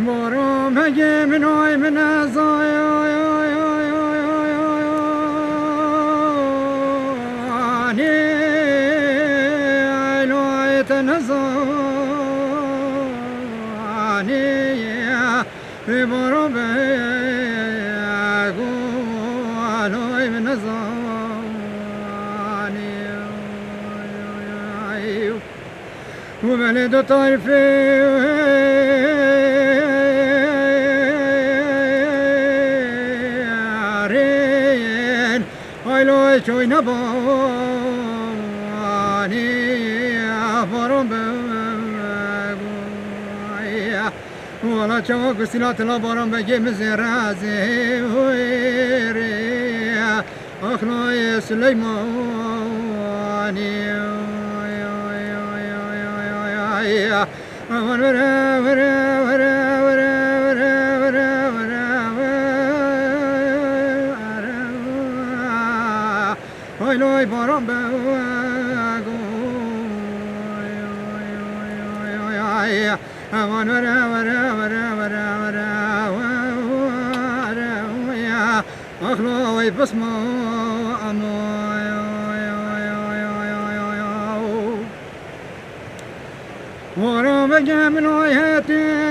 بارم هگه منای من ازای آنی ایلویت نزانی بارم بگو آنوی من ازانی وبلد طرفي لو شوي نباني فرم بقويا ولا شوق سلات لا برم بجي مزرازي ويري أخلوي سليماني ورا ورا ورا ورا لوی بارم بگو امان ورا ورا ورا ورا ورا ورا اخلوی بسمو امو ورا بجم نوياتي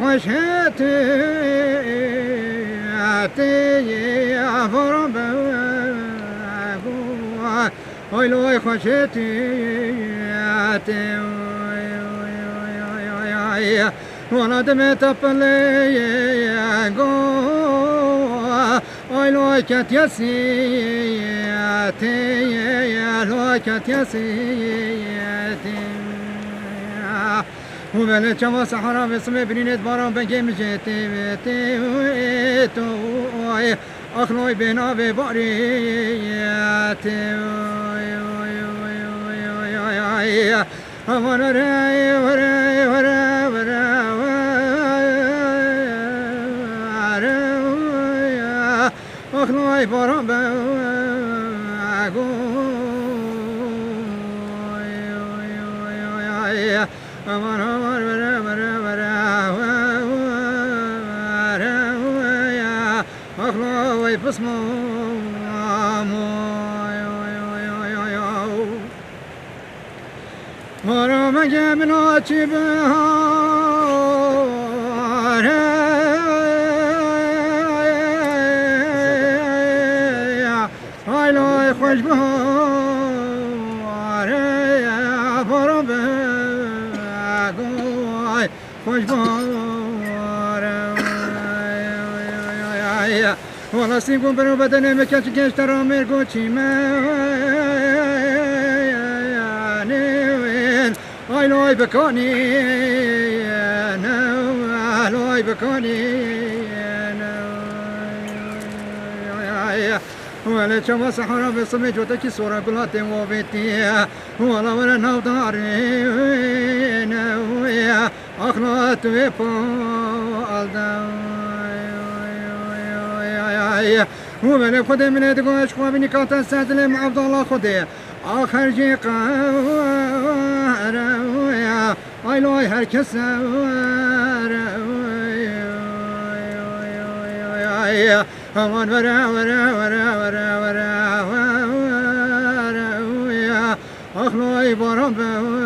خشيتي يا فرم بقوا ويلوي خشيتي وانا دمت بلي قوا ويلوي كتيسي يا لوي كتيسي وبلد شما صحراء بسم برينت باران بنجي مجيتي بيتي ويتو أخلوي بنا ببارياتي أمان وراي وراي وراي وراي أخلوي باران بنجي أمان أمان ورا ورا ورا ورا يا أخلوي بسمو ورا ما جبنا تبهار هاي لو خوش بهار يا فرب خوش بارم والا سیگون برو بدن مکش کش ترا مرگو چیمه آی لای بکنی لای بکنی ولا شما صحرا بسمه جوتا کی سورا گلات و بیتی ولا ولا نو داری أخلات وفالدا ومن خدي من تقول أشقى بني كانت استسلم عبد الله خدي آخر جي قارا أي لوي هركس أمان ورا ورا ورا ورا ورا ورا أخلوي برم بقول